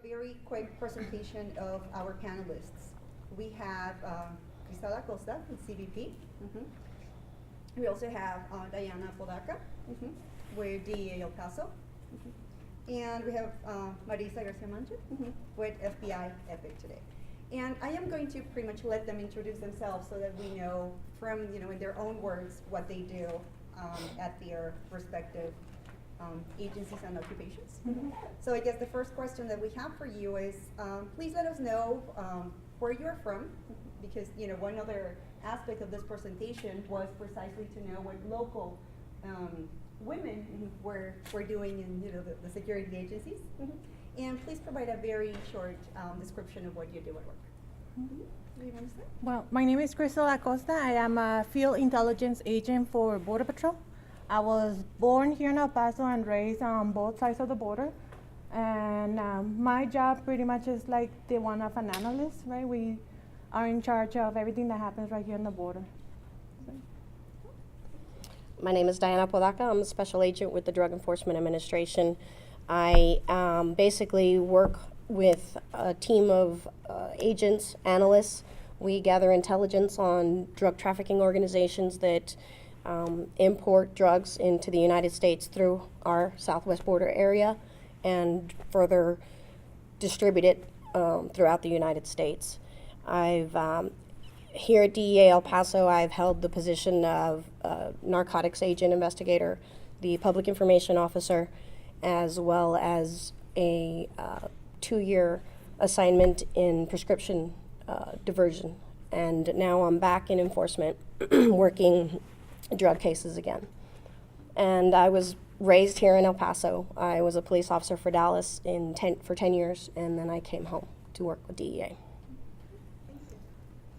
very quick presentation of our panelists. We have Gabriella Costa with CBP. We also have Diana Podaca with DEA El Paso. And we have Marisa Garcia Mancha with FBI EPIC today. And I am going to pretty much let them introduce themselves so that we know from, in their own words, what they do at their respective agencies and occupations. So I guess the first question that we have for you is, please let us know where you're from, because one other aspect of this presentation was precisely to know what local women were doing in the security agencies. And please provide a very short description of what you do at work. Do you want to start? Well, my name is Gabriella Acosta. I am a field intelligence agent for Border Patrol. I was born here in El Paso and raised on both sides of the border. And my job pretty much is like the one of an analyst, right? We are in charge of everything that happens right here on the border. My name is Diana Podaca. I'm a special agent with the Drug Enforcement Administration. I basically work with a team of agents, analysts. We gather intelligence on drug trafficking organizations that import drugs into the United States through our southwest border area and further distribute it throughout the United States. Here at DEA El Paso, I've held the position of narcotics agent investigator, the public information officer, as well as a 2-year assignment in prescription diversion. And now I'm back in enforcement working drug cases again. And I was raised here in El Paso. I was a police officer for Dallas for 10 years, and then I came home to work with DEA.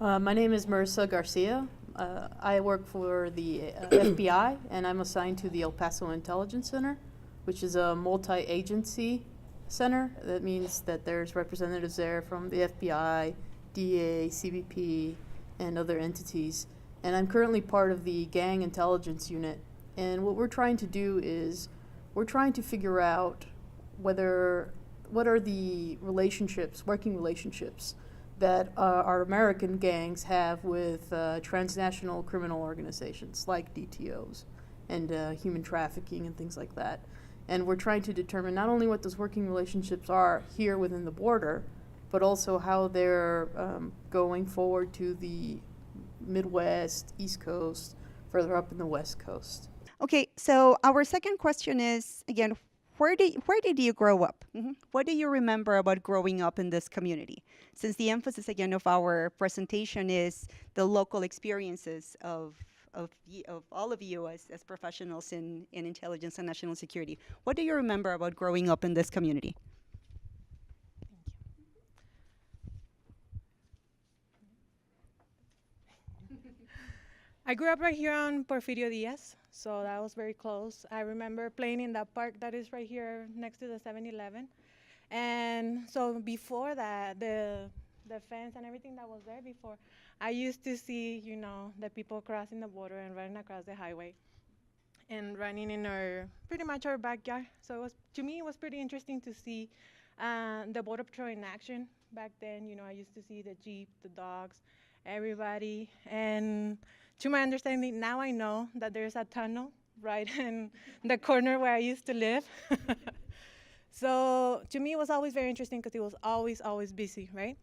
My name is Marisa Garcia. I work for the FBI, and I'm assigned to the El Paso Intelligence Center, which is a multi-agency center. That means that there's representatives there from the FBI, DEA, CBP, and other entities. And I'm currently part of the Gang Intelligence Unit. And what we're trying to do is we're trying to figure out what are the relationships, working relationships, that our American gangs have with transnational criminal organizations like DTOs and human trafficking and things like that. And we're trying to determine not only what those working relationships are here within the border, but also how they're going forward to the Midwest, East Coast, further up in the West Coast. Okay, so our second question is, again, where did you grow up? What do you remember about growing up in this community? Since the emphasis, again, of our presentation is the local experiences of all of you as professionals in intelligence and national security. What do you remember about growing up in this community? I grew up right here on Porfirio Diaz, so that was very close. I remember playing in that park that is right here next to the 7-Eleven. And so before that, the fence and everything that was there before, I used to see, the people crossing the border and running across the highway and running in pretty much our backyard. So to me, it was pretty interesting to see the Border Patrol in action back then. I used to see the Jeep, the dogs, everybody. And to my understanding, now I know that there's a tunnel right in the corner where I used to live. So to me, it was always very interesting because it was always busy, right?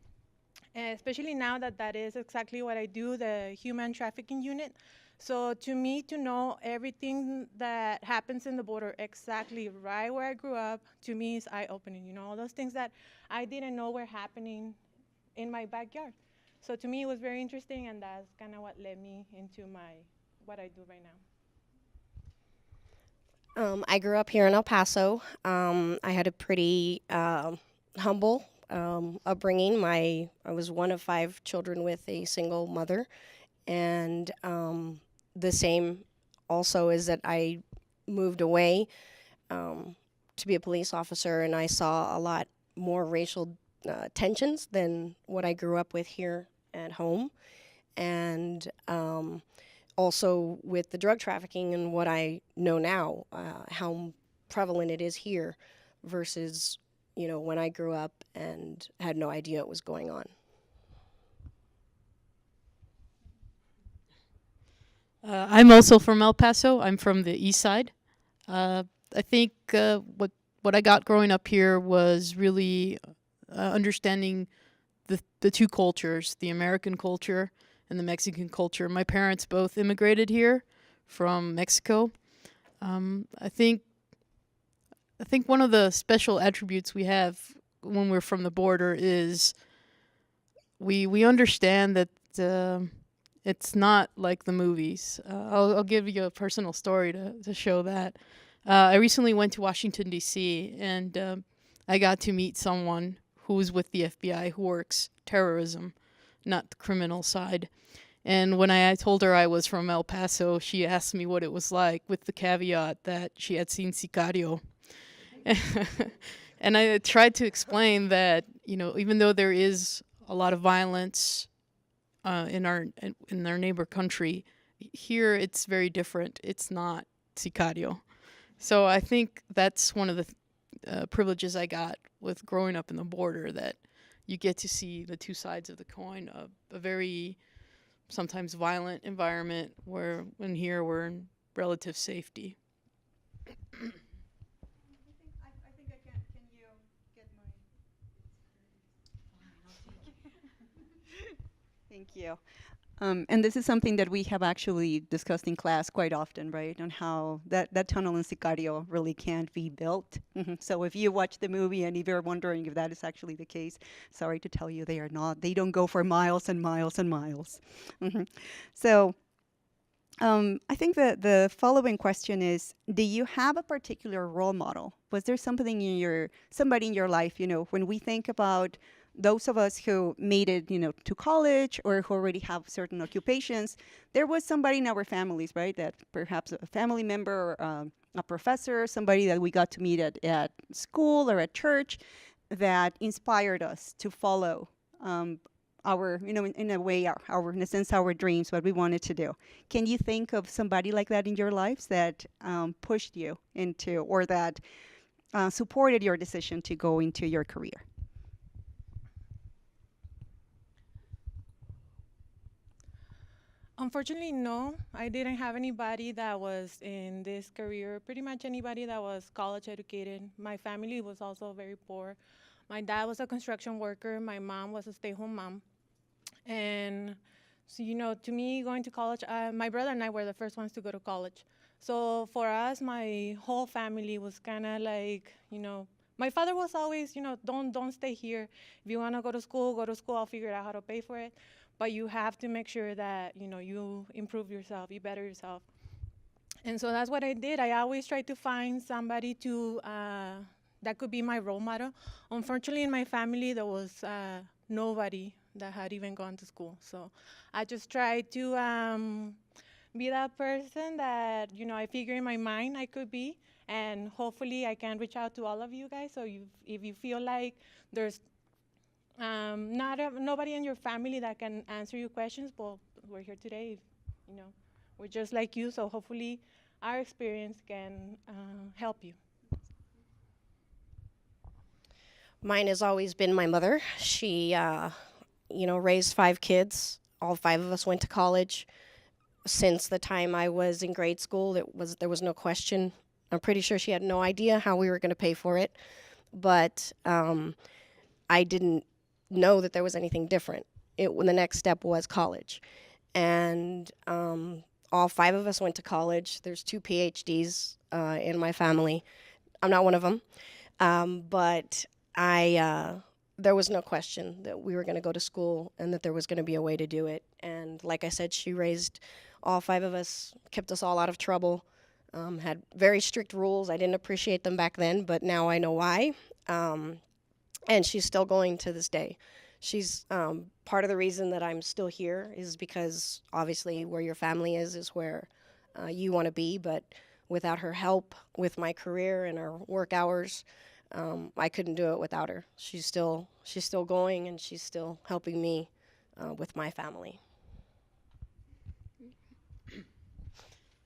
And especially now that is exactly what I do, the human trafficking unit. So to me, to know everything that happens in the border exactly right where I grew up, to me is eye-opening. All those things that I didn't know were happening in my backyard. So to me, it was very interesting, and that's kind of what led me into what I do right now. I grew up here in El Paso. I had a pretty humble upbringing. I was one of 5 children with a single mother, and the same also is that I moved away to be a police officer, and I saw a lot more racial tensions than what I grew up with here at home. And also with the drug trafficking and what I know now, how prevalent it is here versus when I grew up and had no idea what was going on. I'm also from El Paso. I'm from the east side. I think what I got growing up here was really understanding the two cultures, the American culture and the Mexican culture. My parents both immigrated here from Mexico. I think one of the special attributes we have when we're from the border is we understand that it's not like the movies. I'll give you a personal story to show that. I recently went to Washington, D.C., and I got to meet someone who was with the FBI who works terrorism, not the criminal side. And when I told her I was from El Paso, she asked me what it was like, with the caveat that she had seen Sicario. And I tried to explain that, even though there is a lot of violence in our neighbor country, here it's very different. It's not Sicario. So I think that's one of the privileges I got with growing up in the border, that you get to see the two sides of the coin of a very sometimes violent environment where when here we're in relative safety. I think I can you get my... Thank you. And this is something that we have actually discussed in class quite often, right? On how that tunnel in Sicario really can't be built. So if you watch the movie and if you're wondering if that is actually the case, sorry to tell you they are not. They don't go for miles and miles and miles. So I think that the following question is, do you have a particular role model? Was there somebody in your life, when we think about those of us who made it, to college or who already have certain occupations, there was somebody in our families, right, that perhaps a family member or a professor, somebody that we got to meet at school or at church that inspired us to follow our, in a way, in a sense, our dreams, what we wanted to do. Can you think of somebody like that in your lives that pushed you into, or that supported your decision to go into your career? Unfortunately, no. I didn't have anybody that was in this career. Pretty much anybody that was college educated. My family was also very poor. My dad was a construction worker. My mom was a stay-home mom. And so, to me, going to college, my brother and I were the first ones to go to college. So for us, my whole family was kind of like, my father was always, don't stay here. If you want to go to school, I'll figure out how to pay for it. But you have to make sure that, you improve yourself, you better yourself. And so that's what I did. I always tried to find somebody that could be my role model. Unfortunately, in my family, there was nobody that had even gone to school. So I just tried to be that person that, I figure in my mind I could be. And hopefully I can reach out to all of you guys. So if you feel like there's nobody in your family that can answer your questions, well, we're here today. We're just like you, so hopefully our experience can help you. Mine has always been my mother. She, raised 5 kids. All 5 of us went to college. Since the time I was in grade school, there was no question. I'm pretty sure she had no idea how we were going to pay for it, but I didn't know that there was anything different. When the next step was college, and all 5 of us went to college. There's 2 PhDs in my family. I'm not one of them, but there was no question that we were going to go to school and that there was going to be a way to do it. And like I said, she raised all 5 of us, kept us all out of trouble, had very strict rules. I didn't appreciate them back then, but now I know why. And she's still going to this day. She's part of the reason that I'm still here is because obviously where your family is where you want to be. But without her help with my career and our work hours, I couldn't do it without her. She's still going, and she's still helping me with my family.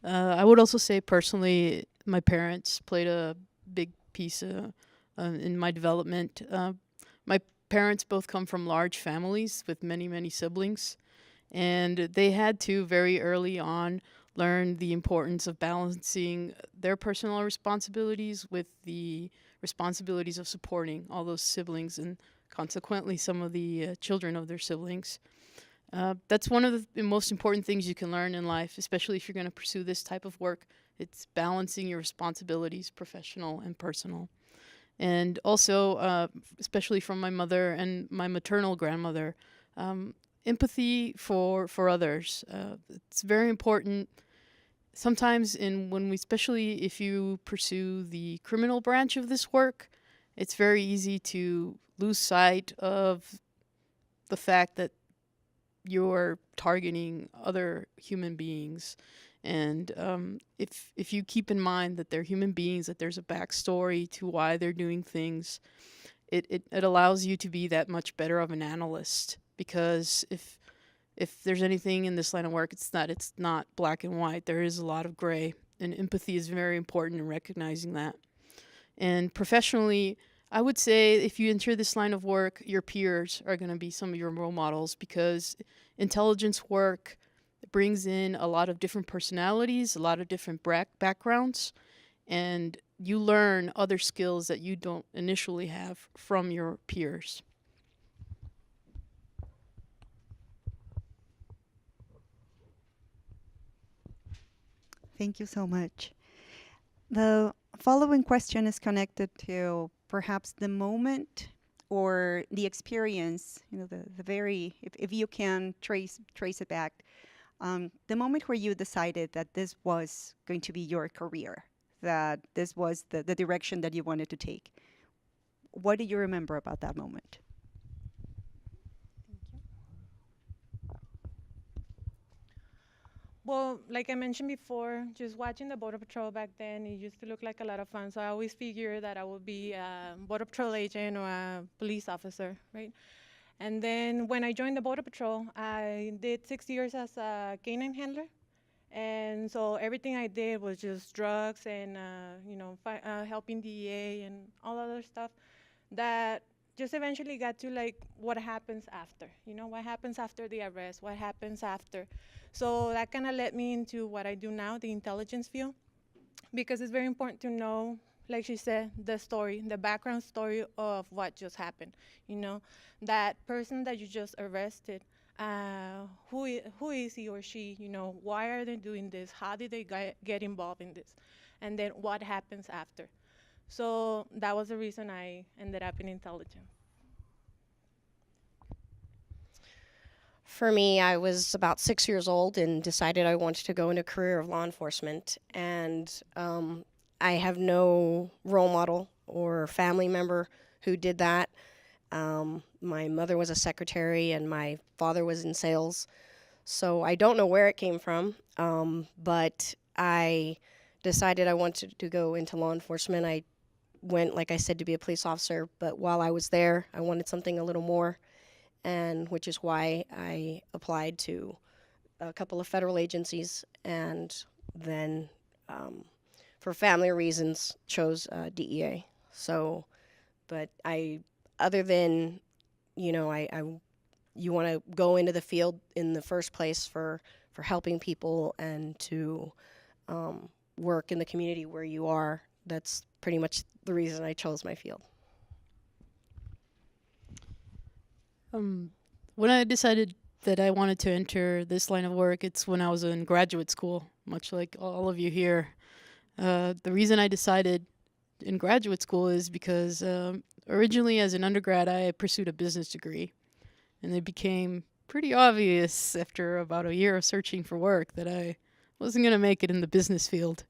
I would also say personally, my parents played a big piece in my development. My parents both come from large families with many, many siblings, and they had to very early on learn the importance of balancing their personal responsibilities with the responsibilities of supporting all those siblings and consequently some of the children of their siblings. That's one of the most important things you can learn in life, especially if you're going to pursue this type of work. It's balancing your responsibilities, professional and personal. And also, especially from my mother and my maternal grandmother, empathy for others. It's very important. Sometimes especially if you pursue the criminal branch of this work, it's very easy to lose sight of the fact that you're targeting other human beings. And if you keep in mind that they're human beings, that there's a backstory to why they're doing things, it allows you to be that much better of an analyst. Because if there's anything in this line of work, it's not black and white. There is a lot of gray, and empathy is very important in recognizing that. And professionally, I would say if you enter this line of work, your peers are going to be some of your role models, because intelligence work brings in a lot of different personalities, a lot of different backgrounds, and you learn other skills that you don't initially have from your peers. Thank you so much. The following question is connected to perhaps the moment or the experience, the very, if you can trace it back, the moment where you decided that this was going to be your career, that this was the direction that you wanted to take. What do you remember about that moment? Well, like I mentioned before, just watching the Border Patrol back then, it used to look like a lot of fun. So I always figured that I would be a Border Patrol agent or a police officer, right? And then when I joined the Border Patrol, I did 6 years as a canine handler. And so everything I did was just drugs and, helping DEA and all other stuff that just eventually got to like what happens after, what happens after the arrest, what happens after. So that kind of led me into what I do now, the intelligence field, because it's very important to know, like she said, the story, the background story of what just happened. That person that you just arrested, who is he or she? Why are they doing this? How did they get involved in this? And then what happens after? So that was the reason I ended up in intelligence. For me, I was about 6 years old and decided I wanted to go into a career of law enforcement. And I have no role model or family member who did that. My mother was a secretary and my father was in sales. So I don't know where it came from, but I decided I wanted to go into law enforcement. I went, like I said, to be a police officer, but while I was there, I wanted something a little more, and which is why I applied to a couple of federal agencies, and then for family reasons chose DEA. So, but other than, you want to go into the field in the first place for helping people and to work in the community where you are. That's pretty much the reason I chose my field. When I decided that I wanted to enter this line of work, it's when I was in graduate school, much like all of you here. The reason I decided in graduate school is because originally as an undergrad, I pursued a business degree. And it became pretty obvious after about a year of searching for work that I wasn't going to make it in the business field.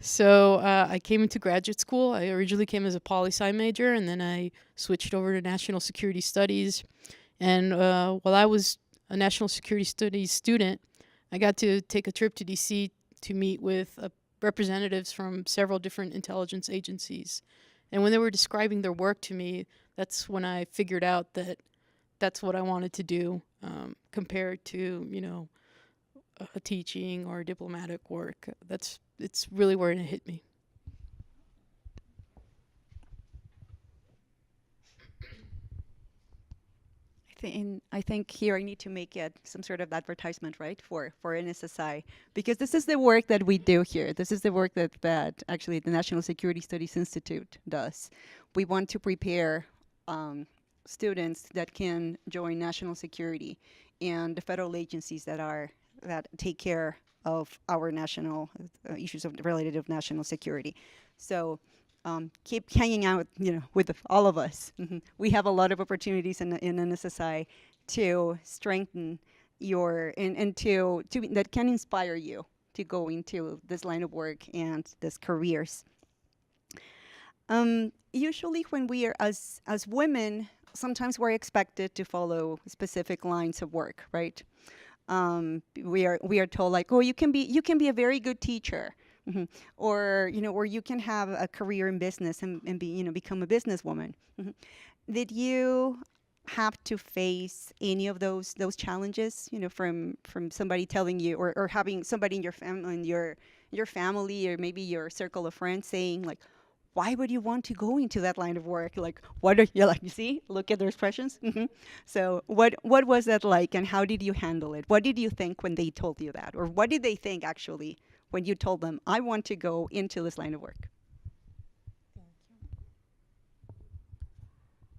So I came into graduate school. I originally came as a poli-sci major, and then I switched over to national security studies. And while I was a national security studies student, I got to take a trip to DC to meet with representatives from several different intelligence agencies. And when they were describing their work to me, that's when I figured out that that's what I wanted to do, compared to, a teaching or diplomatic work. It's really where it hit me. think here I need to make it some sort of advertisement, right, for NSSI, because this is the work that we do here. This is the work that actually the National Security Studies Institute does. We want to prepare students that can join national security and the federal agencies that take care of our national issues related to national security. So keep hanging out, with all of us. We have a lot of opportunities in NSSI to strengthen and to that can inspire you to go into this line of work and these careers. Usually when we are, as women, sometimes we're expected to follow specific lines of work, right? We are told like, oh, you can be a very good teacher, or you can have a career in business and be become a businesswoman. Did you have to face any of those challenges, from somebody telling you, or having somebody in your family, or maybe your circle of friends saying like, why would you want to go into that line of work? Like, what are you like? You see, look at their expressions. So, what was that like, and how did you handle it? What did you think when they told you that, or what did they think actually when you told them, I want to go into this line of work?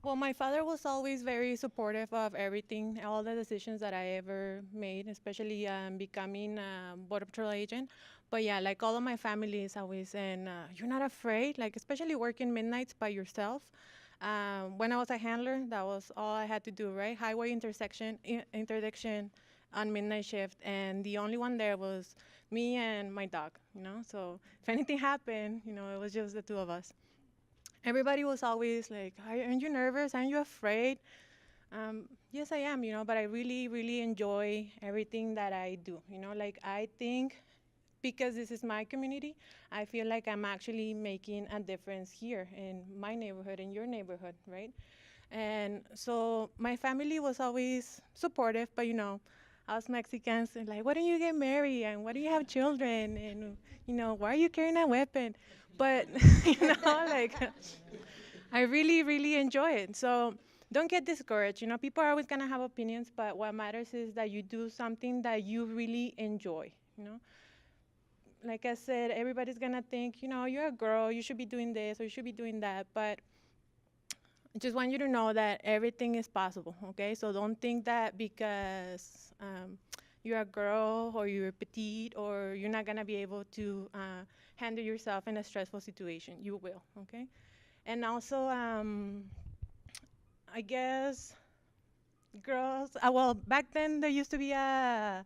Well, my father was always very supportive of everything, all the decisions that I ever made, especially becoming a Border Patrol agent. But yeah, like all of my family is always saying, you're not afraid, like especially working midnights by yourself. When I was a handler, that was all I had to do, right? Highway interdiction on midnight shift, and the only one there was me and my dog, So if anything happened, it was just the two of us. Everybody was always like, aren't you nervous? Aren't you afraid? Yes, I am, but I really, really enjoy everything that I do. Like I think because this is my community, I feel like I'm actually making a difference here in my neighborhood, in your neighborhood, right? And so my family was always supportive, but us Mexicans, and like, why don't you get married? And why do you have children? And, why are you carrying a weapon? But, like, I really, really enjoy it. So don't get discouraged. People are always going to have opinions, but what matters is that you do something that you really enjoy, Like I said, everybody's going to think, you're a girl, you should be doing this or you should be doing that. But I just want you to know that everything is possible, okay? So don't think that because you're a girl or you're petite or you're not gonna be able to handle yourself in a stressful situation. You will, okay? And also, I guess girls, well, back then there used to be a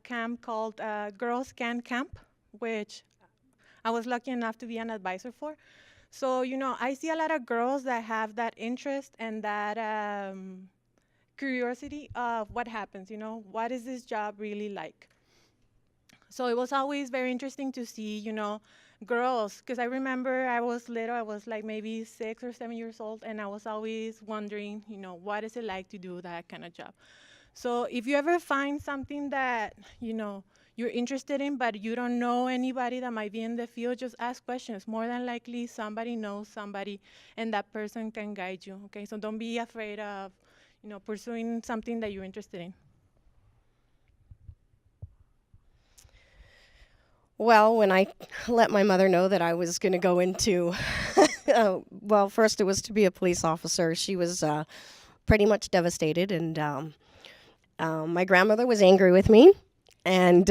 camp called Girls Can Camp, which I was lucky enough to be an advisor for. So, I see a lot of girls that have that interest and that curiosity of what happens, what is this job really like? So it was always very interesting to see, girls, because I remember I was little, I was like maybe 6 or 7 years old, and I was always wondering, what is it like to do that kind of job? So if you ever find something that, you're interested in, but you don't know anybody that might be in the field, just ask questions. More than likely, somebody knows somebody, and that person can guide you, okay? So don't be afraid of, pursuing something that you're interested in. Well, when I let my mother know that I was going to go into, well, first it was to be a police officer. She was pretty much devastated, and my grandmother was angry with me, and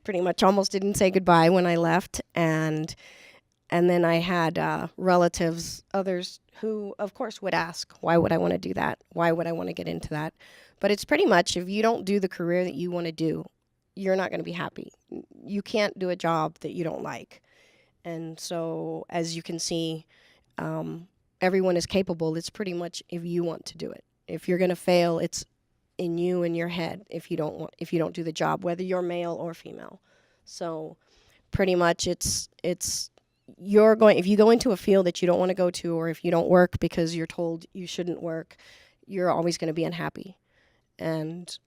pretty much almost didn't say goodbye when I left. And then I had relatives, others who, of course, would ask, why would I want to do that? Why would I want to get into that? But it's pretty much, if you don't do the career that you want to do, you're not going to be happy. You can't do a job that you don't like. And so, as you can see, everyone is capable. It's pretty much if you want to do it. If you're going to fail, it's in you, in your head, if you don't do the job, whether you're male or female. So pretty much if you go into a field that you don't want to go to, or if you don't work because you're told you shouldn't work, you're always going to be unhappy. And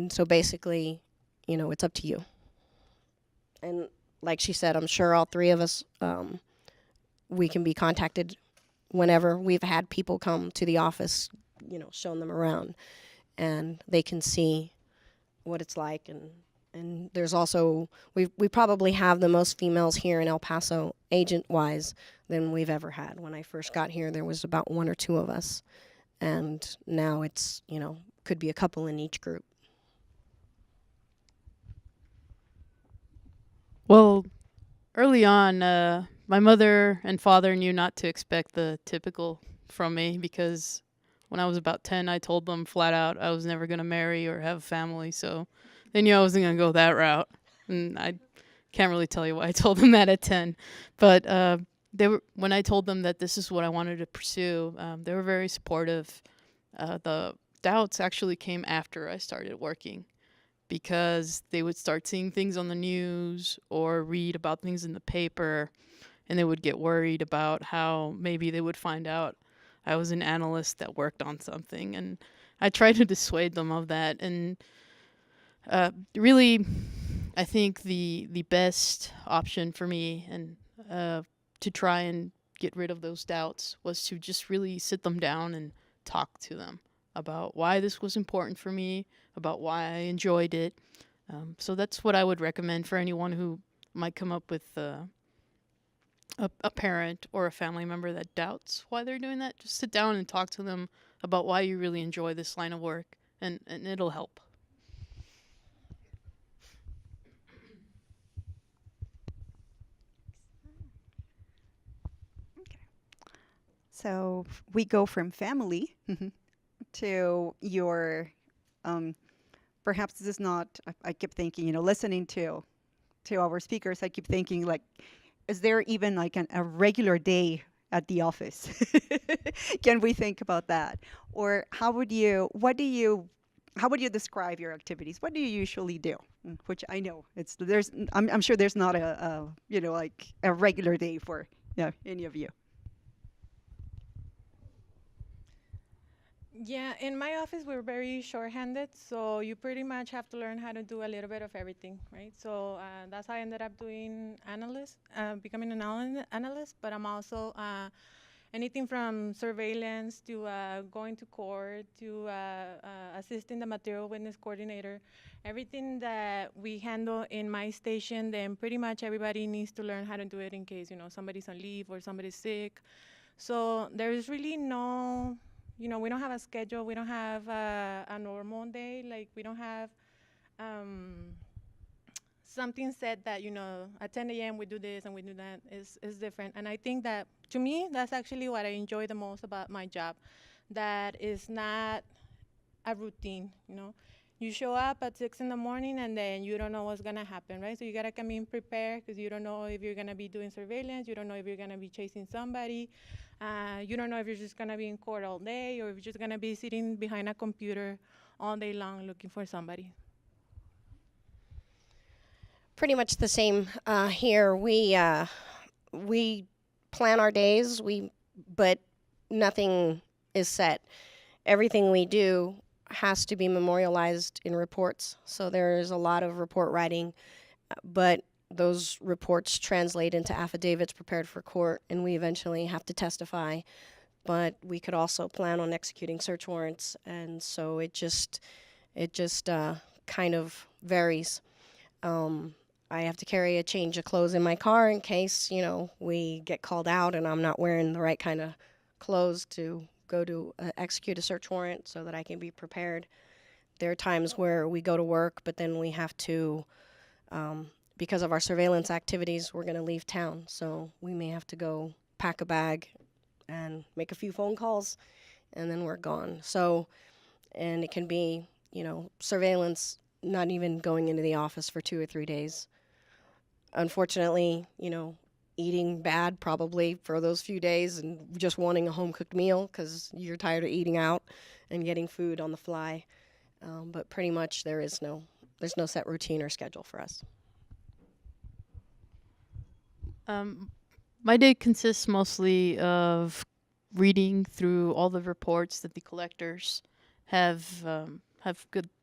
so basically, it's up to you. And like she said, I'm sure all three of us, we can be contacted whenever. We've had people come to the office shown them around, and they can see what it's like. And there's also, we probably have the most females here in El Paso, agent-wise, than we've ever had. When I first got here, there was about 1 or 2 of us. And now it's, could be a couple in each group. Well, early on, my mother and father knew not to expect the typical from me, because when I was about 10, I told them flat out I was never going to marry or have a family, so they knew I wasn't going to go that route. And I can't really tell you why I told them that at 10. But when I told them that this is what I wanted to pursue, they were very supportive. The doubts actually came after I started working, because they would start seeing things on the news or read about things in the paper, and they would get worried about how maybe they would find out I was an analyst that worked on something. And I tried to dissuade them of that. And really, I think the best option for me and to try and get rid of those doubts was to just really sit them down and talk to them about why this was important for me, about why I enjoyed it. So that's what I would recommend for anyone who might come up with a parent or a family member that doubts why they're doing that. Just sit down and talk to them about why you really enjoy this line of work, and it'll help. So we go from family to your, perhaps this is not, I keep thinking, listening to our speakers, I keep thinking, like, is there even like a regular day at the office? Can we think about that? Or how would you describe your activities? What do you usually do? Which I know I'm sure there's not like a regular day for any of you. Yeah, in my office, we're very short-handed, so you pretty much have to learn how to do a little bit of everything, right? So that's how I ended up doing becoming an analyst, but I'm also anything from surveillance to going to court to assisting the material witness coordinator. Everything that we handle in my station, then pretty much everybody needs to learn how to do it in case, somebody's on leave or somebody's sick. So there's really no... we don't have a schedule. We don't have a normal day. Like, we don't have something said that, at 10 a.m. we do this and we do that. Is different. And I think that, to me, that's actually what I enjoy the most about my job. That is not a routine, You show up at 6 in the morning and then you don't know what's going to happen, right? So you got to come in prepared, because you don't know if you're going to be doing surveillance. You don't know if you're going to be chasing somebody. You don't know if you're just going to be in court all day, or if you're just going to be sitting behind a computer all day long looking for somebody. Pretty much the same here. We plan our days, but nothing is set. Everything we do has to be memorialized in reports. So there's a lot of report writing, but those reports translate into affidavits prepared for court, and we eventually have to testify. But we could also plan on executing search warrants, and so it just kind of varies. I have to carry a change of clothes in my car in case, we get called out and I'm not wearing the right kind of clothes to go to execute a search warrant, so that I can be prepared. There are times where we go to work, but then we have to, because of our surveillance activities, we're going to leave town. So we may have to go pack a bag and make a few phone calls, and then we're gone. So, and it can be, surveillance, not even going into the office for 2 or 3 days. Unfortunately, eating bad probably for those few days and just wanting a home-cooked meal because you're tired of eating out and getting food on the fly. But pretty much there's no set routine or schedule for us. My day consists mostly of reading through all the reports that the collectors have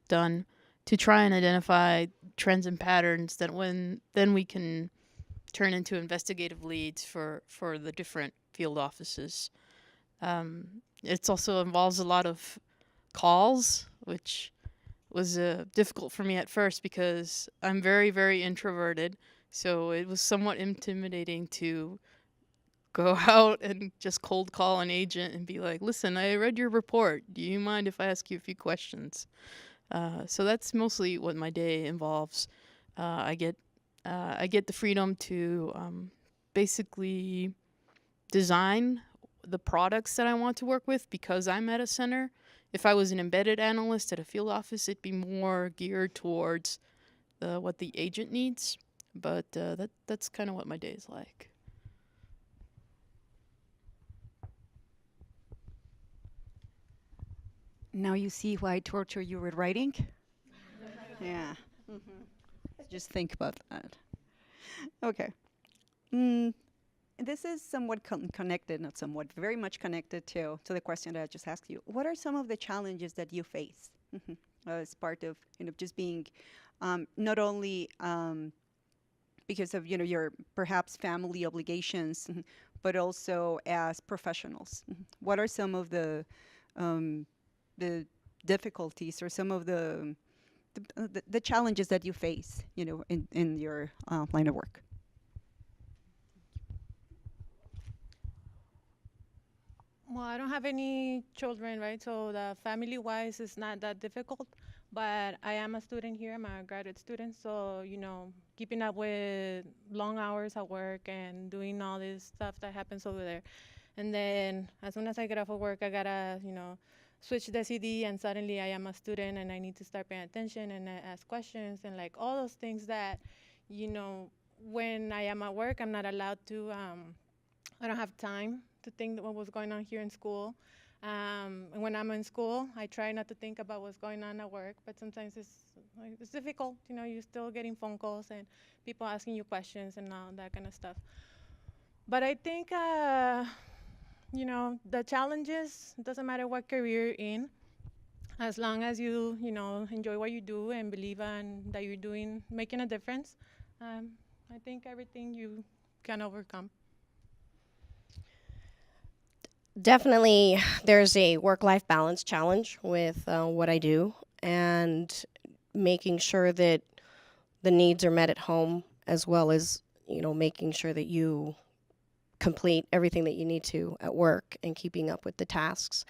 done to try and identify trends and patterns that then we can turn into investigative leads for the different field offices. It also involves a lot of calls, which was difficult for me at first because I'm very, very introverted. So it was somewhat intimidating to go out and just cold call an agent and be like, listen, I read your report. Do you mind if I ask you a few questions? So that's mostly what my day involves. I get the freedom to basically design the products that I want to work with because I'm at a center. If I was an embedded analyst at a field office, it'd be more geared towards what the agent needs. But that's kind of what my day is like. Now you see why I torture you with writing? Yeah. Just think about that. Okay. This is somewhat connected, not somewhat, very much connected to the question that I just asked you. What are some of the challenges that you face as part of just being not only because of your perhaps family obligations, but also as professionals? What are some of the difficulties or some of the challenges that you face, in your line of work? Well, I don't have any children, right? So the family-wise is not that difficult. But I am a student here. I'm a graduate student. So, keeping up with long hours at work and doing all this stuff that happens over there. And then as soon as I get off of work, I gotta, switch the CD, and suddenly I am a student and I need to start paying attention and ask questions and like all those things that, when I am at work, I'm not allowed to, I don't have time to think what was going on here in school. And when I'm in school, I try not to think about what's going on at work, but sometimes it's difficult. You're still getting phone calls and people asking you questions and all that kind of stuff. But I think, the challenges, it doesn't matter what career you're in, as long as you, enjoy what you do and believe in that you're making a difference, I think everything you can overcome. Definitely, there's a work-life balance challenge with what I do, and making sure that the needs are met at home, as well as making sure that you complete everything that you need to at work and keeping up with the tasks.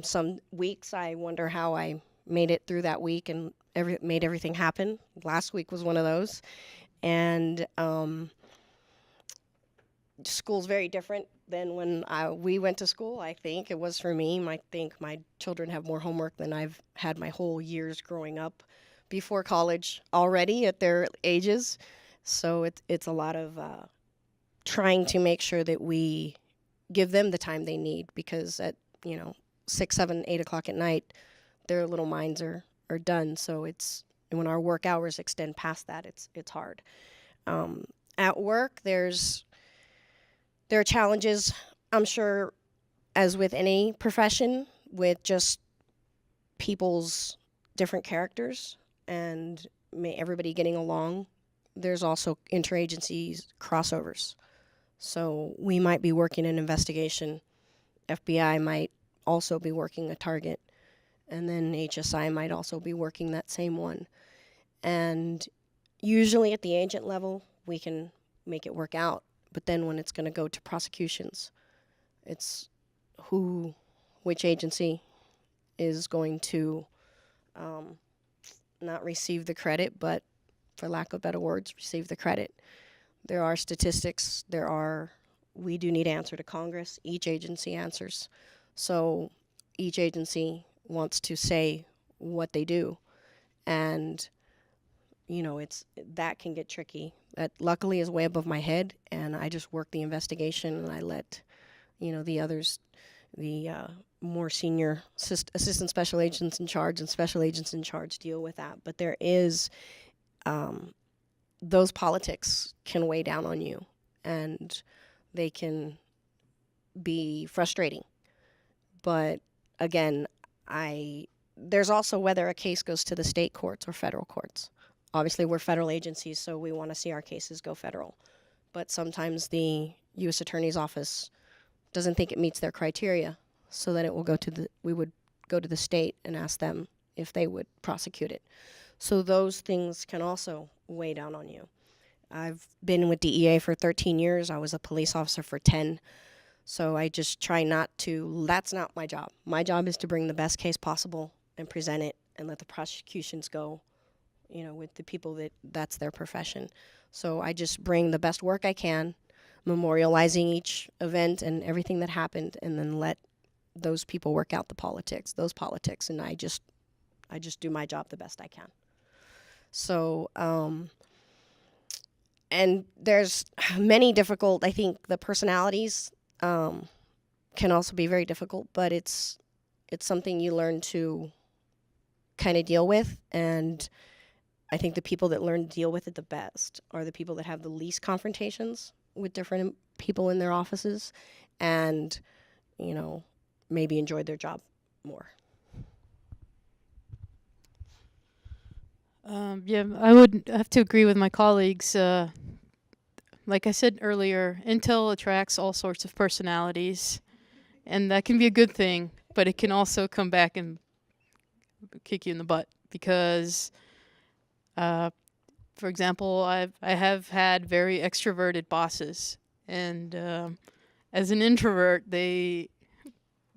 Some weeks I wonder how I made it through that week and made everything happen. Last week was one of those, and school's very different than when we went to school. I think it was for me. I think my children have more homework than I've had my whole years growing up before college already at their ages. So it's a lot of trying to make sure that we give them the time they need, because at 6, 7, 8 o'clock at night, their little minds are done. So when our work hours extend past that, it's hard. At work, there are challenges, I'm sure, as with any profession, with just people's different characters and everybody getting along. There's also interagency crossovers. So we might be working an investigation. FBI might also be working a target. And then HSI might also be working that same one. And usually at the agent level, we can make it work out. But then when it's going to go to prosecutions, it's which agency is going to not receive the credit, but for lack of better words, receive the credit. There are statistics. We do need to answer to Congress. Each agency answers. So each agency wants to say what they do. And, that can get tricky. That luckily is way above my head, and I just work the investigation, and I let, the others, the more senior assistant special agents in charge and special agents in charge deal with that. But there is, those politics can weigh down on you, and they can be frustrating. But again, there's also whether a case goes to the state courts or federal courts. Obviously, we're federal agencies, so we want to see our cases go federal. But sometimes the U.S. Attorney's Office doesn't think it meets their criteria, So then we would go to the state and ask them if they would prosecute it. So those things can also weigh down on you. I've been with DEA for 13 years. I was a police officer for 10. So I just try not to, that's not my job. My job is to bring the best case possible and present it and let the prosecutions go, with the people that's their profession. So I just bring the best work I can, memorializing each event and everything that happened, and then let those people work out those politics, and I just do my job the best I can. So, and there's many difficult, I think the personalities can also be very difficult, but it's something you learn to kind of deal with. And I think the people that learn to deal with it the best are the people that have the least confrontations with different people in their offices and, maybe enjoy their job more. Yeah, I would have to agree with my colleagues. Like I said earlier, Intel attracts all sorts of personalities, and that can be a good thing, but it can also come back and kick you in the butt because, for example, I have had very extroverted bosses, and as an introvert, they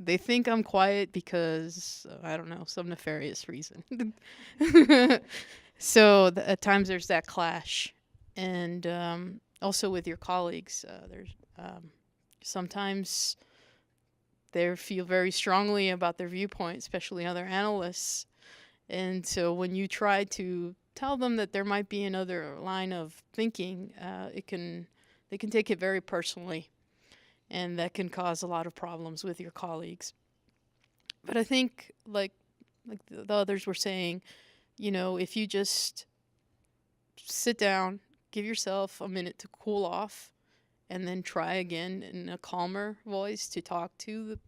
think I'm quiet because, I don't know, some nefarious reason. So at times there's that clash. And also with your colleagues, there's sometimes they feel very strongly about their viewpoint, especially other analysts. And so when you try to tell them that there might be another line of thinking, they can take it very personally. And that can cause a lot of problems with your colleagues. But I think, like the others were saying, if you just sit down, give yourself a minute to cool off, and then try again in a calmer voice to talk to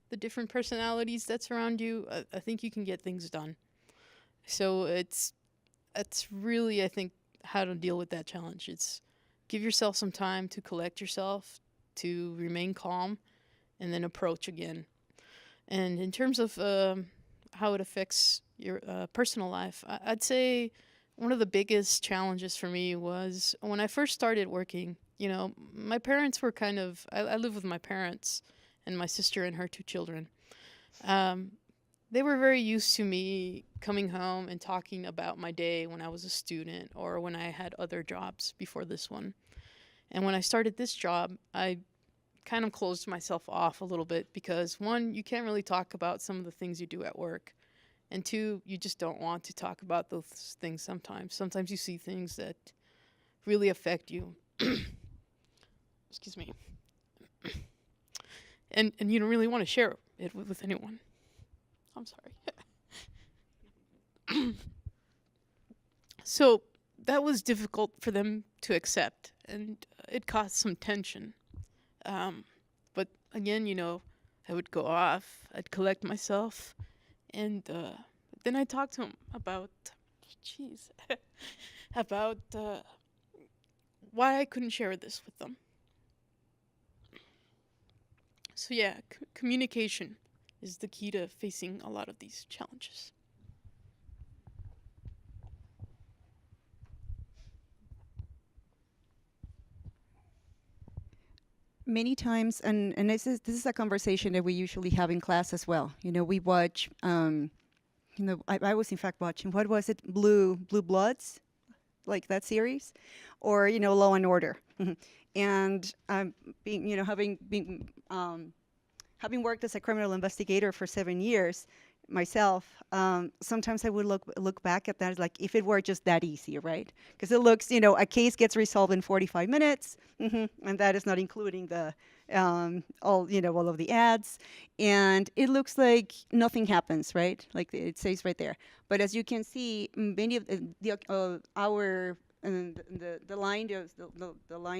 the different personalities that surround you, I think you can get things done. So that's really, I think, how to deal with that challenge. It's give yourself some time to collect yourself, to remain calm, and then approach again. And in terms of how it affects your personal life, I'd say one of the biggest challenges for me was when I first started working. My parents were I live with my parents and my sister and her 2 children. They were very used to me coming home and talking about my day when I was a student or when I had other jobs before this one. And when I started this job, I kind of closed myself off a little bit because, 1, you can't really talk about some of the things you do at work. And 2, you just don't want to talk about those things sometimes. Sometimes you see things that really affect you. Excuse me. And you don't really want to share it with anyone. I'm sorry. So that was difficult for them to accept, and it caused some tension. But again, I would go off, I'd collect myself, and then I'd talk to him about, about why I couldn't share this with them. So yeah, communication is the key to facing a lot of these challenges. Many times, and this is a conversation that we usually have in class as well. We watch. I was in fact watching. What was it? Blue Bloods, like that series, or Law and Order. And having worked as a criminal investigator for 7 years myself, sometimes I would look back at that like if it were just that easy, right? Because it looks, a case gets resolved in 45 minutes, and that is not including the all of the ads, and it looks like nothing happens, right? Like it says right there. But as you can see, many of the line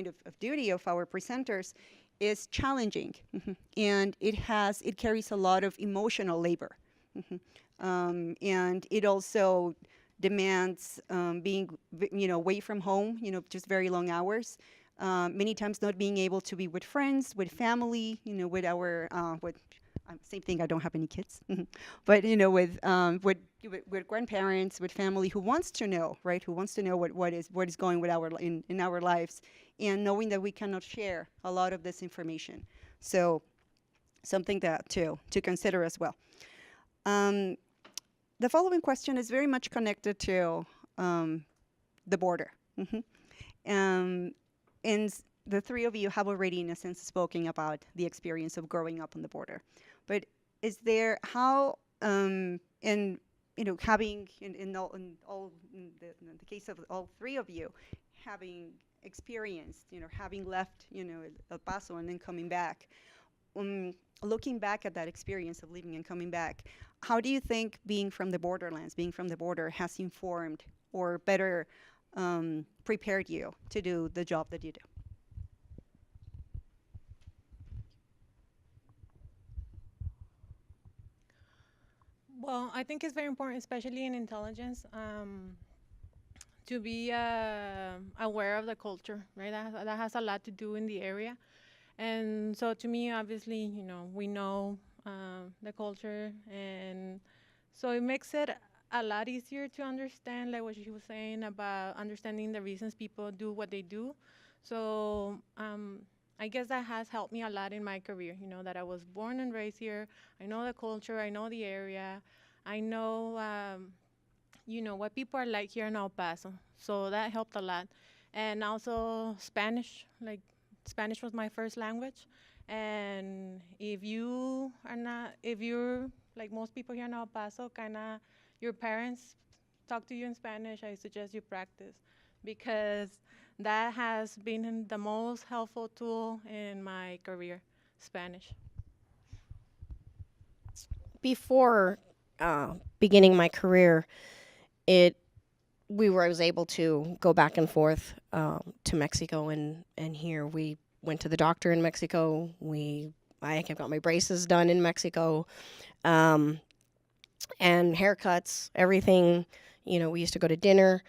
of duty of our presenters is challenging, and it carries a lot of emotional labor. And it also demands being, away from home, just very long hours. Many times not being able to be with friends, with family, with our same thing. I don't have any kids, but you know, with grandparents, with family who wants to know, right? Who wants to know what is going with in our lives, and knowing that we cannot share a lot of this information. So something that to consider as well. The following question is very much connected to the border. And the three of you have already, in a sense, spoken about the experience of growing up on the border. But is there how, in you know, having in the case of all three of you, having experienced, you know, having left, you know, El Paso and then coming back, looking back at that experience of leaving and coming back, how do you think being from the borderlands, being from the border, has informed or better prepared you to do the job that you do? Well, I think it's very important, especially in intelligence, to be aware of the culture, right? That has a lot to do in the area. And so to me, obviously, you know, we know the culture, and so it makes it a lot easier to understand, like what she was saying about understanding the reasons people do what they do. So I guess that has helped me a lot in my career, you know, that I was born and raised here. I know the culture, I know the area, I know, you know, what people are like here in El Paso. So that helped a lot. And also Spanish, like Spanish was my first language. And if you're like most people here in El Paso, kinda your parents talk to you in Spanish, I suggest you practice, because that has been the most helpful tool in my career, Spanish. Before beginning my career, I was able to go back and forth to Mexico and here. We went to the doctor in Mexico. I got my braces done in Mexico, and haircuts, everything. You know, we used to go to dinner,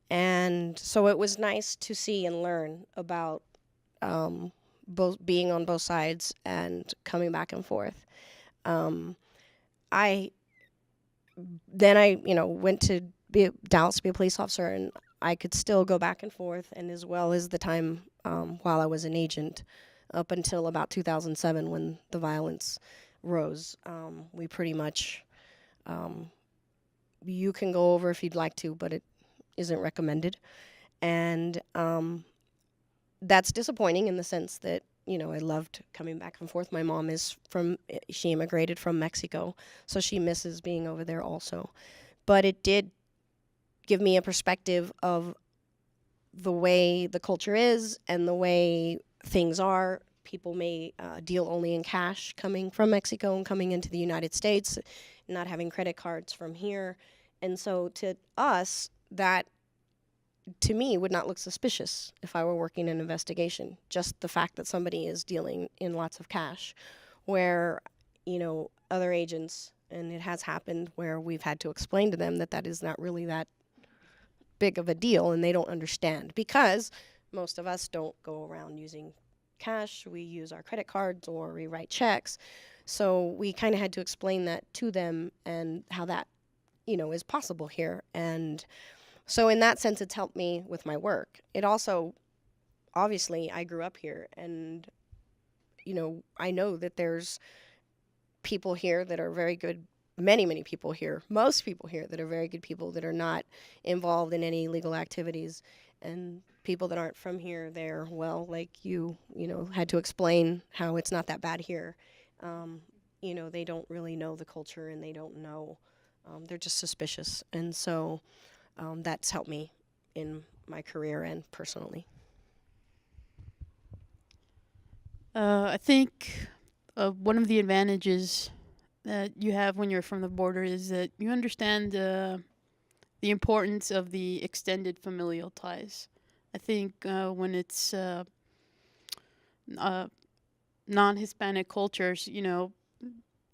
and so it was nice to see and learn about both being on both sides and coming back and forth. I went to Dallas to be a police officer, and I could still go back and forth, and as well as the time while I was an agent up until about 2007 when the violence rose. We pretty much, you can go over if you'd like to, but it isn't recommended. And that's disappointing in the sense that, you know, I loved coming back and forth. My mom she immigrated from Mexico, so she misses being over there also. But it did give me a perspective of the way the culture is and the way things are. People may deal only in cash coming from Mexico and coming into the United States, not having credit cards from here. And so to us, that to me would not look suspicious if I were working an investigation. Just the fact that somebody is dealing in lots of cash, where, you know, other agents, and it has happened where we've had to explain to them that that is not really that big of a deal, and they don't understand, because most of us don't go around using cash. We use our credit cards or we write checks. So we kind of had to explain that to them and how that, you know, is possible here. And so in that sense, it's helped me with my work. It also, obviously, I grew up here, and, you know, I know that there's people here that are very good, many people here, most people here that are very good people that are not involved in any illegal activities, and people that aren't from here, they're, well, like you know, had to explain how it's not that bad here. You know, they don't really know the culture, and they don't know, they're just suspicious. And so that's helped me in my career and personally. I think one of the advantages that you have when you're from the border is that you understand the importance of the extended familial ties. I think when it's non-Hispanic cultures, you know,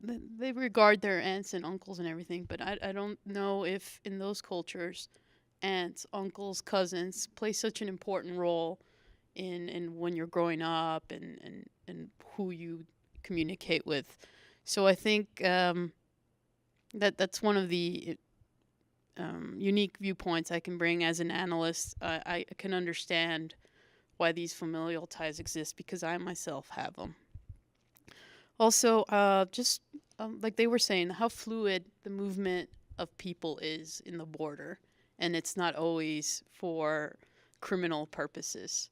they regard their aunts and uncles and everything, but I don't know if in those cultures aunts, uncles, cousins play such an important role in when you're growing up and who you communicate with. So I think that's one of the unique viewpoints I can bring as an analyst. I can understand why these familial ties exist because I myself have them. Also, just like they were saying, how fluid the movement of people is in the border, and it's not always for criminal purposes.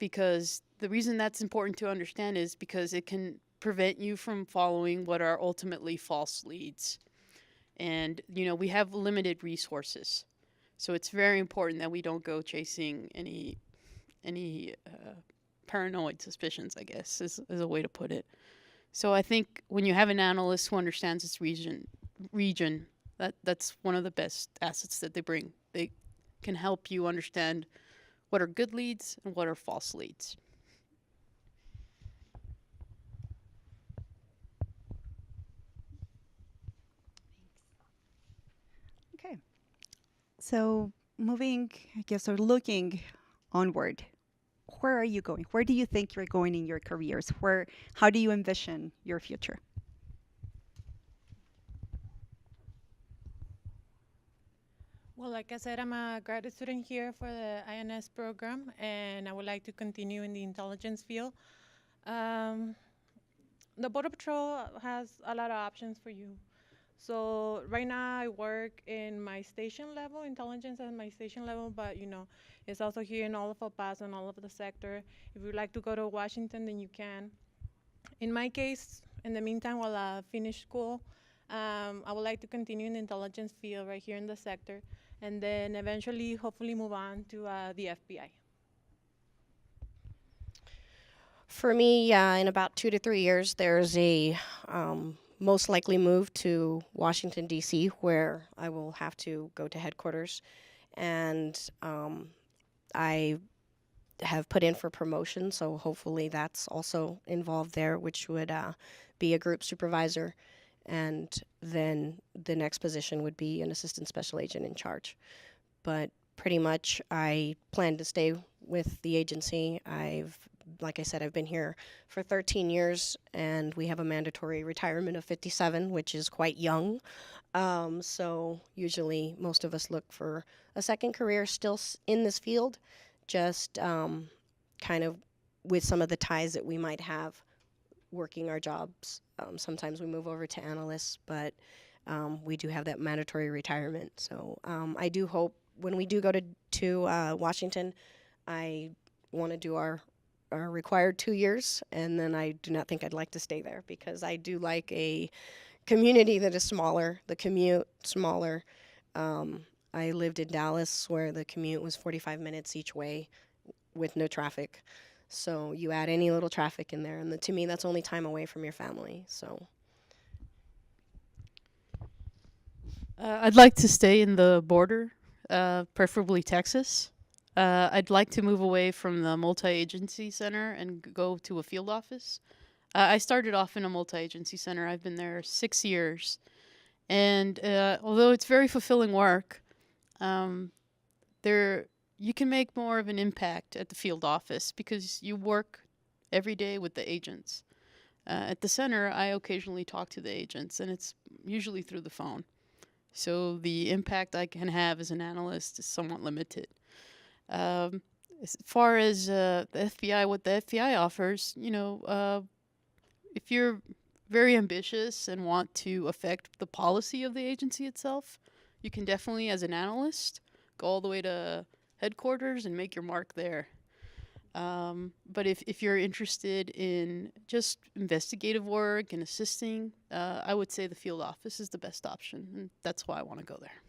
Because the reason that's important to understand is because it can prevent you from following what are ultimately false leads. And, we have limited resources. So it's very important that we don't go chasing any paranoid suspicions, I guess, is a way to put it. So I think when you have an analyst who understands this region, that's one of the best assets that they bring. They can help you understand what are good leads and what are false leads. Okay. So moving, I guess, or looking onward, where are you going? Where do you think you're going in your careers? How do you envision your future? Well, like I said, I'm a graduate student here for the INS program, and I would like to continue in the intelligence field. Um, the Border Patrol has a lot of options for you. So right now I work in my station level, intelligence at my station level, but it's also here in all of El Paso and all over the sector. If you'd like to go to Washington, then you can. In my case, in the meantime, while I finish school, I would like to continue in the intelligence field right here in the sector, and then eventually, hopefully, move on to the FBI. For me, in about 2 to 3 years, there's a most likely move to Washington, D.C., where I will have to go to headquarters. And I have put in for promotion, so hopefully that's also involved there, which would be a group supervisor. And then the next position would be an assistant special agent in charge. But pretty much I plan to stay with the agency. Like I said, I've been here for 13 years, and we have a mandatory retirement of 57, which is quite young. So usually most of us look for a second career still in this field, just kind of with some of the ties that we might have working our jobs. Sometimes we move over to analysts, but we do have that mandatory retirement. So I do hope when we do go to Washington, I want to do our required 2 years, and then I do not think I'd like to stay there because I do like a community that is smaller, the commute smaller. I lived in Dallas where the commute was 45 minutes each way with no traffic. So you add any little traffic in there, and to me, that's only time away from your family. So I'd like to stay in the border, preferably Texas. I'd like to move away from the multi-agency center and go to a field office. I started off in a multi-agency center. I've been there 6 years. And although it's very fulfilling work, you can make more of an impact at the field office because you work every day with the agents. At the center, I occasionally talk to the agents, and it's usually through the phone. So the impact I can have as an analyst is somewhat limited. As far as the FBI, what the FBI offers, if you're very ambitious and want to affect the policy of the agency itself, you can definitely, as an analyst, go all the way to headquarters and make your mark there. But if you're interested in just investigative work and assisting, I would say the field office is the best option, and that's why I want to go there.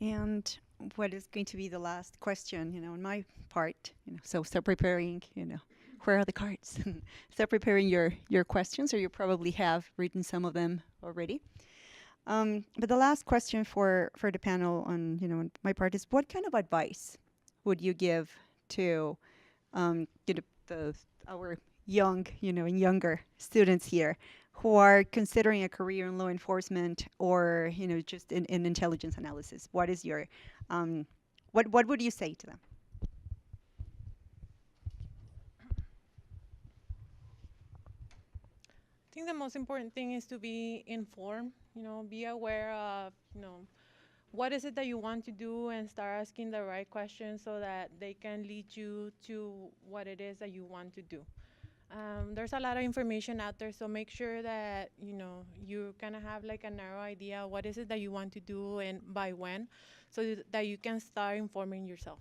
And what is going to be the last question, on my part, so start preparing, where are the cards? Start preparing your questions, or you probably have written some of them already. But the last question for the panel on my part is, what kind of advice would you give to our young and younger students here who are considering a career in law enforcement or just in intelligence analysis? What is your what would you say to them? think the most important thing is to be informed, be aware of, what is it that you want to do and start asking the right questions so that they can lead you to what it is that you want to do. There's a lot of information out there, so make sure that, you kind of have like a narrow idea what is it that you want to do and by when, so that you can start informing yourself.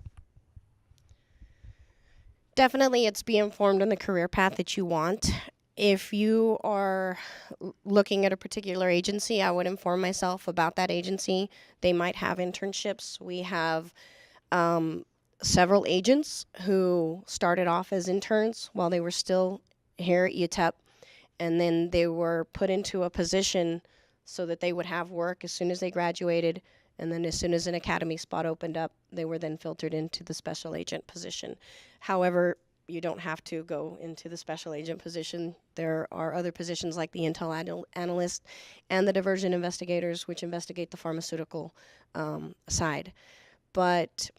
Definitely, it's be informed on the career path that you want. If you are looking at a particular agency, I would inform myself about that agency. They might have internships. We have several agents who started off as interns while they were still here at UTEP, and then they were put into a position so that they would have work as soon as they graduated, and then as soon as an academy spot opened up, they were then filtered into the special agent position. However, you don't have to go into the special agent position. There are other positions like the intel analyst and the diversion investigators, which investigate the pharmaceutical side. But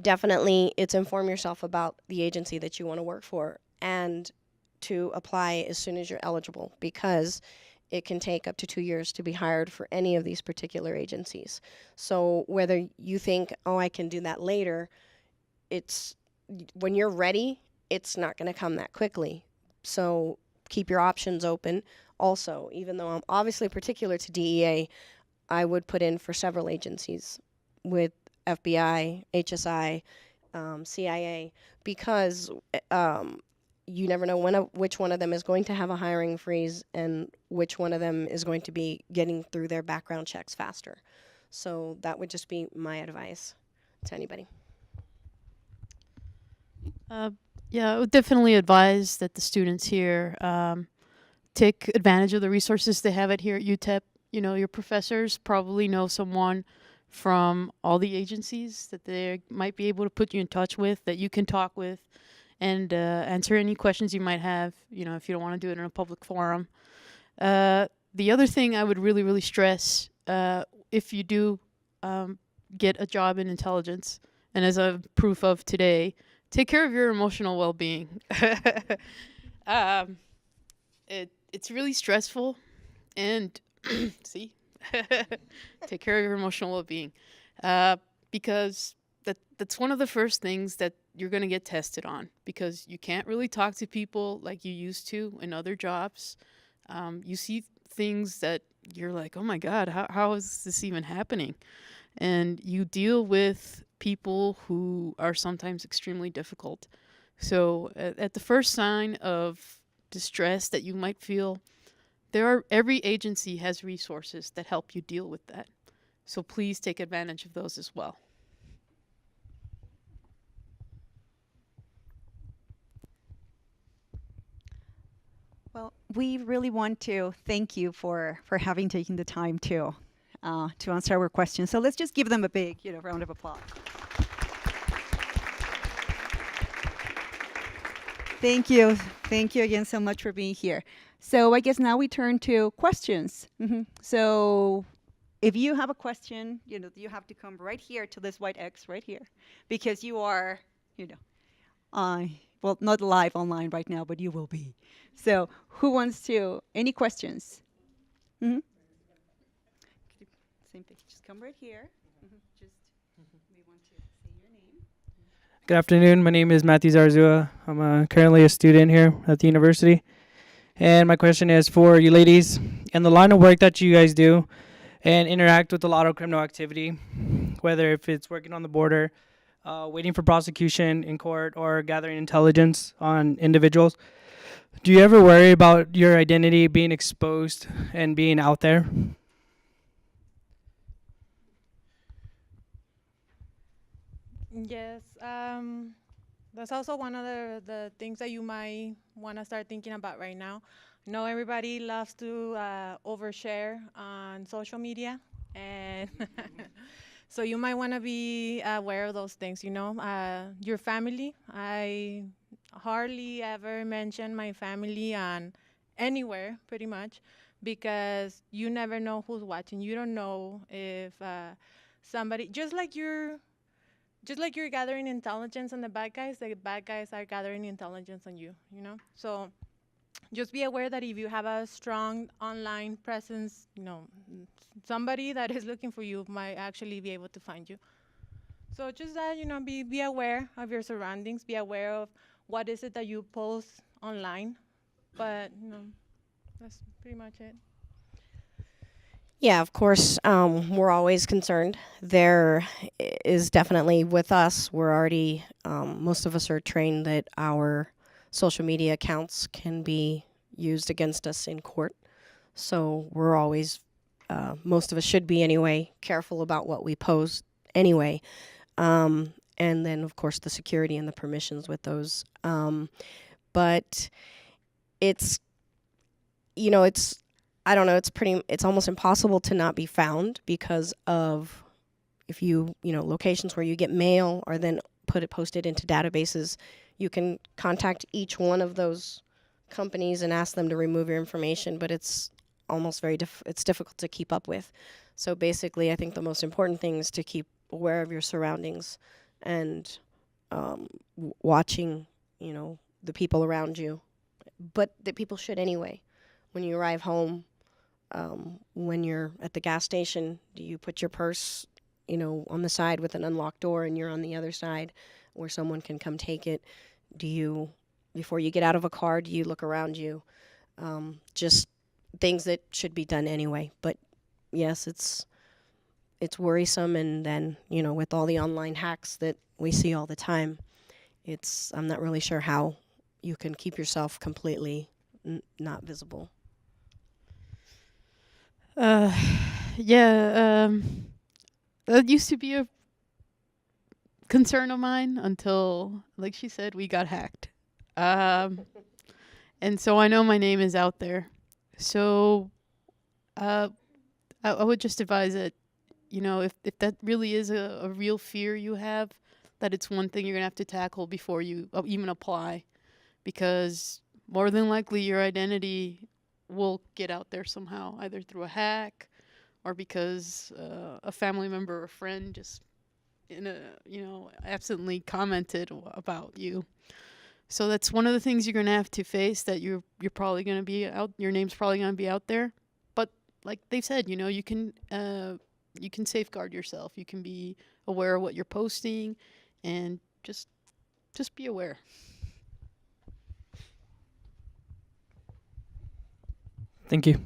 definitely, it's inform yourself about the agency that you want to work for and to apply as soon as you're eligible, because it can take up to 2 years to be hired for any of these particular agencies. So whether you think, oh, I can do that later, it's when you're ready, it's not going to come that quickly. So keep your options open. Also, even though I'm obviously particular to DEA, I would put in for several agencies with FBI, HSI, CIA, because you never know which one of them is going to have a hiring freeze and which one of them is going to be getting through their background checks faster. So that would just be my advice to anybody. Yeah, I would definitely advise that the students here take advantage of the resources they have here at UTEP. Your professors probably know someone from all the agencies that they might be able to put you in touch with, that you can talk with, and answer any questions you might have, if you don't want to do it in a public forum. The other thing I would really, really stress, if you do get a job in intelligence, and as a proof of today, take care of your emotional well-being. It's really stressful, and see, take care of your emotional well-being, because that's one of the first things that you're going to get tested on, because you can't really talk to people like you used to in other jobs. You see things that you're like, oh my God, how is this even happening? And you deal with people who are sometimes extremely difficult. So at the first sign of distress that you might feel, every agency has resources that help you deal with that. So please take advantage of those as well. Well, we really want to thank you for having taken the time to answer our questions. So let's just give them a big, round of applause. Thank you. Thank you again so much for being here. So I guess now we turn to questions. So if you have a question, you have to come right here to this white X right here, because you are, well, not live online right now, but you will be. So who wants to, any questions? Same thing, just come right here. Just, we want to say your name. Good afternoon. My name is Matthew Zarzua. I'm currently a student here at the university. And my question is for you ladies, in the line of work that you guys do and interact with a lot of criminal activity, whether if it's working on the border, waiting for prosecution in court, or gathering intelligence on individuals, do you ever worry about your identity being exposed and being out there? Yes, that's also one of the things that you might want to start thinking about right now. Everybody loves to overshare on social media, and so you might want to be aware of those things. Your family. I hardly ever mention my family on anywhere, pretty much, because you never know who's watching. You don't know if somebody, just like you're gathering intelligence on the bad guys are gathering intelligence on you, So just be aware that if you have a strong online presence, somebody that is looking for you might actually be able to find you. So just that, be aware of your surroundings, be aware of what is it that you post online. But, that's pretty much it. Yeah, of course, we're always concerned. There is definitely, with us, we're already, most of us are trained that our social media accounts can be used against us in court. So we're always, most of us should be anyway, careful about what we post anyway. And then, of course, the security and the permissions with those. But it's, I don't know, it's almost impossible to not be found because of if locations where you get mail are then posted into databases. You can contact each one of those companies and ask them to remove your information, but it's almost it's difficult to keep up with. So basically, I think the most important thing is to keep aware of your surroundings and watching, the people around you. But that people should anyway. When you arrive home, when you're at the gas station, do you put your purse, on the side with an unlocked door and you're on the other side where someone can come take it? Do you, before you get out of a car, do you look around you? Just things that should be done anyway. But yes, it's worrisome. And then, with all the online hacks that we see all the time, I'm not really sure how you can keep yourself completely not visible. That used to be a concern of mine until, like she said, we got hacked. And so I know my name is out there. So I would just advise that, if that really is a real fear you have, that it's one thing you're going to have to tackle before you even apply. Because more than likely your identity will get out there somehow, either through a hack or because a family member or a friend just absently commented about you. So that's one of the things you're going to have to face, that you're probably going to be out, your name's probably going to be out there. But like they've said, you can safeguard yourself. You can be aware of what you're posting and just be aware. Thank you.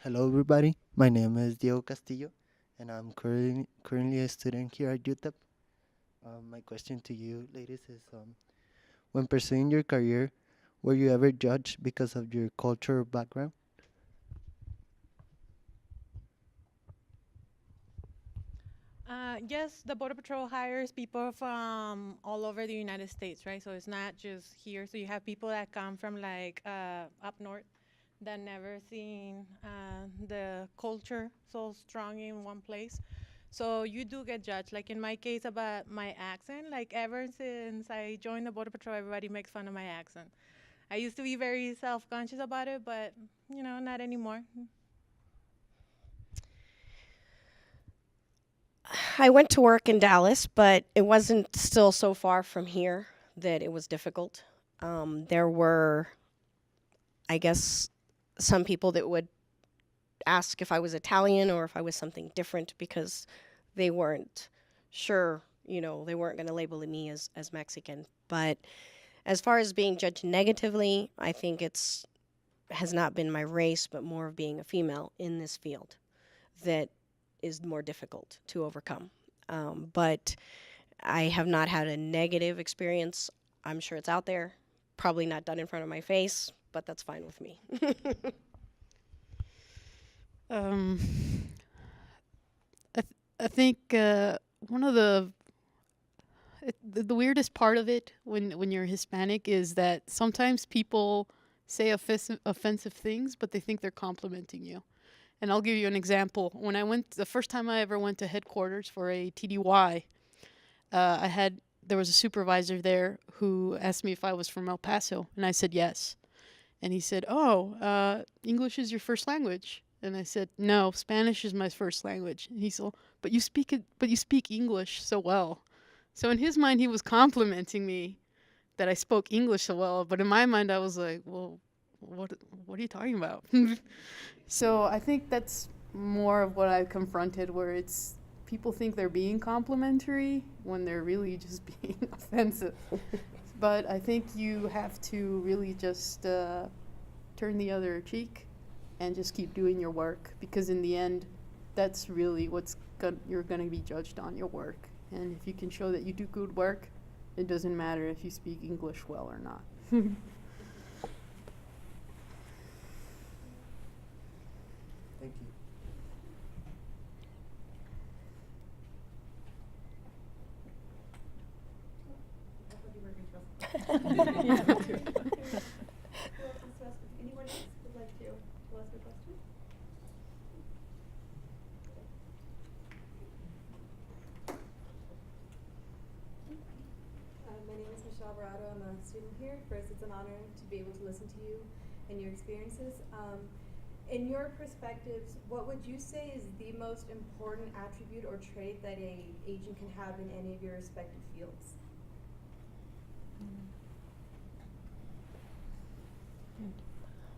Hello, everybody. My name is Diego Castillo, and I'm currently a student here at UTEP. My question to you, ladies, is when pursuing your career, were you ever judged because of your culture or background? Yes, the Border Patrol hires people from all over the United States, right? So it's not just here. So you have people that come from up north that never seen the culture so strong in one place. So you do get judged. Like in my case about my accent, like ever since I joined the Border Patrol, everybody makes fun of my accent. I used to be very self-conscious about it, but not anymore. I went to work in Dallas, but it wasn't still so far from here that it was difficult. There were, I guess, some people that would ask if I was Italian or if I was something different because they weren't sure, they weren't going to label me as Mexican. But as far as being judged negatively, I think has not been my race, but more of being a female in this field that is more difficult to overcome. But I have not had a negative experience. I'm sure it's out there, probably not done in front of my face, but that's fine with me. I think one of the weirdest part of it when you're Hispanic is that sometimes people say offensive things, but they think they're complimenting you. And I'll give you an example. The first time I ever went to headquarters for a TDY, there was a supervisor there who asked me if I was from El Paso, and I said yes. And he said, "Oh, English is your first language." And I said, no, Spanish is my first language. And he said, but you speak English so well. So in his mind, he was complimenting me that I spoke English so well. But in my mind, I was like, well, what are you talking about? So I think that's more of what I've confronted, where it's people think they're being complimentary when they're really just being offensive. But I think you have to really just turn the other cheek and just keep doing your work, because in the end, that's really you're going to be judged on your work. And if you can show that you do good work, it doesn't matter if you speak English well or not. Thank you. Anyone else would like to ask a question? My name is Michelle Barado. I'm a student here. First, it's an honor to be able to listen to you and your experiences. In your perspectives, what would you say is the most important attribute or trait that an agent can have in any of your respective fields?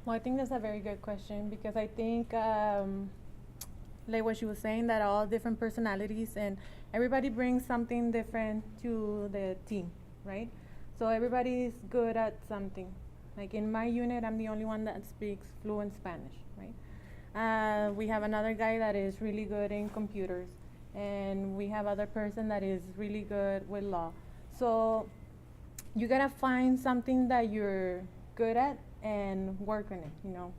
Well, I think that's a very good question, because I think, like what she was saying, that all different personalities and everybody brings something different to the team, right? So everybody's good at something. Like in my unit, I'm the only one that speaks fluent Spanish, right? We have another guy that is really good in computers, and we have other person that is really good with law. So you gotta find something that you're good at and work on it, you know.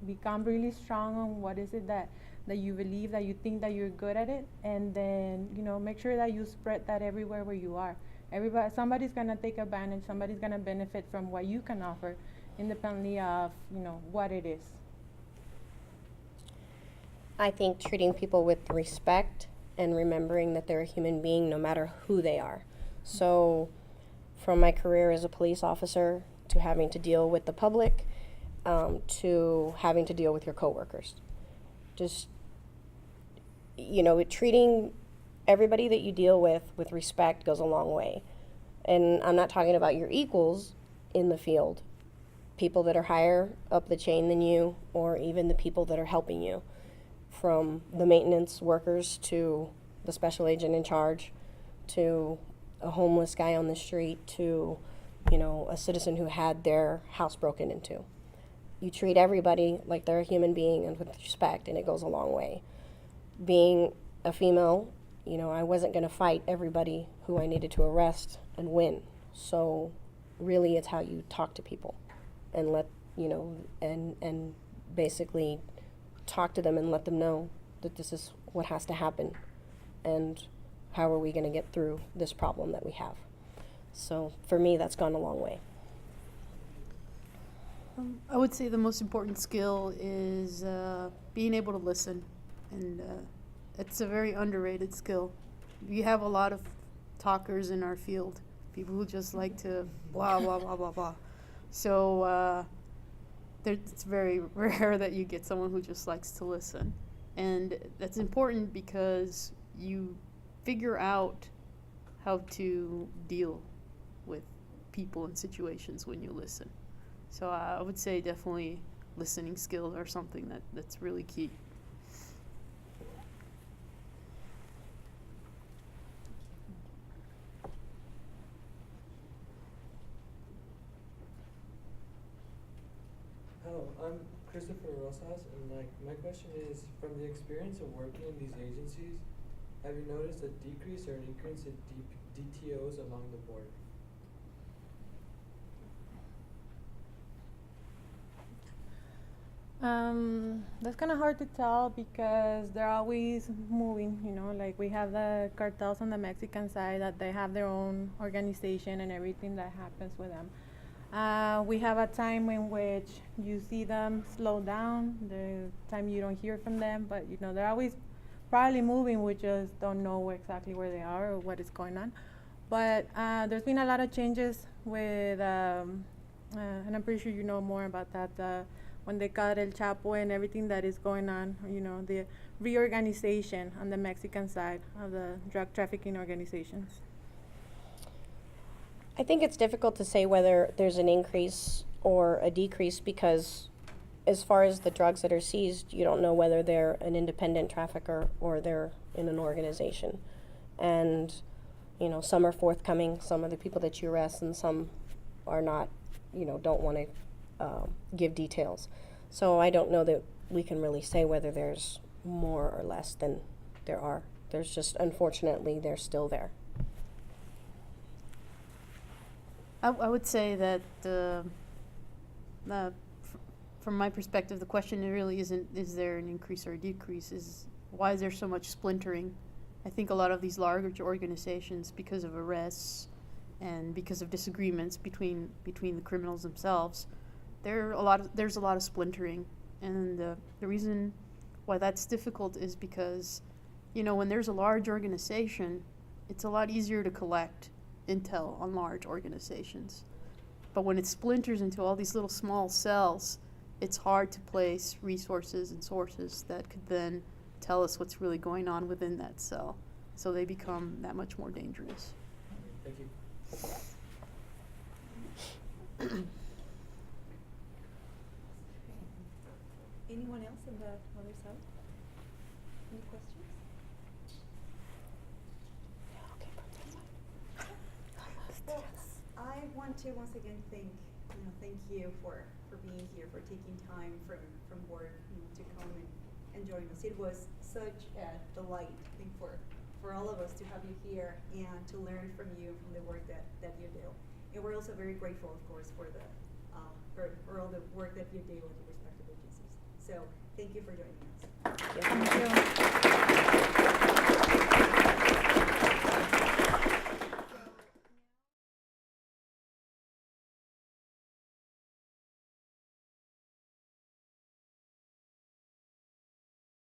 Become really strong on what is it that you believe, that you think that you're good at it, and then, you know, make sure that you spread that everywhere where you are. Somebody's gonna take advantage, somebody's gonna benefit from what you can offer, independently of, you know, what it is. I think treating people with respect and remembering that they're a human being no matter who they are. So from my career as a police officer to having to deal with the public, to having to deal with your coworkers. Just, you know, treating everybody that you deal with respect goes a long way. And I'm not talking about your equals in the field, people that are higher up the chain than you, or even the people that are helping you, from the maintenance workers to the special agent in charge, to a homeless guy on the street, to, you know, a citizen who had their house broken into. You treat everybody like they're a human being and with respect, and it goes a long way. Being a female, you know, I wasn't going to fight everybody who I needed to arrest and win. So really it's how you talk to people and let, you know, and basically talk to them and let them know that this is what has to happen and how are we going to get through this problem that we have. So for me, that's gone a long way. I would say the most important skill is being able to listen, and it's a very underrated skill. We have a lot of talkers in our field, people who just like to blah, blah, blah, blah, blah. So it's very rare that you get someone who just likes to listen. And that's important because you figure out how to deal with people and situations when you listen. So I would say definitely listening skills are something that's really key. Hello, I'm Christopher Rosas, and my question is, from the experience of working in these agencies, have you noticed a decrease or an increase in DTOs along the board? That's kind of hard to tell because they're always moving, you know, like we have the cartels on the Mexican side that they have their own organization and everything that happens with them. We have a time in which you see them slow down, the time you don't hear from them, but you know, they're always probably moving, we just don't know exactly where they are or what is going on. But there's been a lot of changes with, and I'm pretty sure you know more about that, when they caught El Chapo and everything that is going on, you know, the reorganization on the Mexican side of the drug trafficking organizations? I think it's difficult to say whether there's an increase or a decrease because as far as the drugs that are seized, you don't know whether they're an independent trafficker or they're in an organization. And, you know, some are forthcoming, some are the people that you arrest, and some are not, you know, don't want to give details. So I don't know that we can really say whether there's more or less than there are. There's just, unfortunately, they're still there. I would say that from my perspective, the question really isn't is there an increase or a decrease, is why is there so much splintering? I think a lot of these large organizations, because of arrests and because of disagreements between the criminals themselves, there's a lot of splintering. And the reason why that's difficult is because, you know, when there's a large organization, it's a lot easier to collect intel on large organizations. But when it splinters into all these little small cells, it's hard to place resources and sources that could then tell us what's really going on within that cell. So they become that much more dangerous. Thank you. Anyone else on the other side? Any questions? Well, I want to once again thank you for being here, for taking time from work, to come and join us. It was such a delight, I think, for all of us to have you here and to learn from you, from the work that you do. And we're also very grateful, of course, for all the work that you do with your respective agencies. So thank you for joining us. Yeah. Thank you.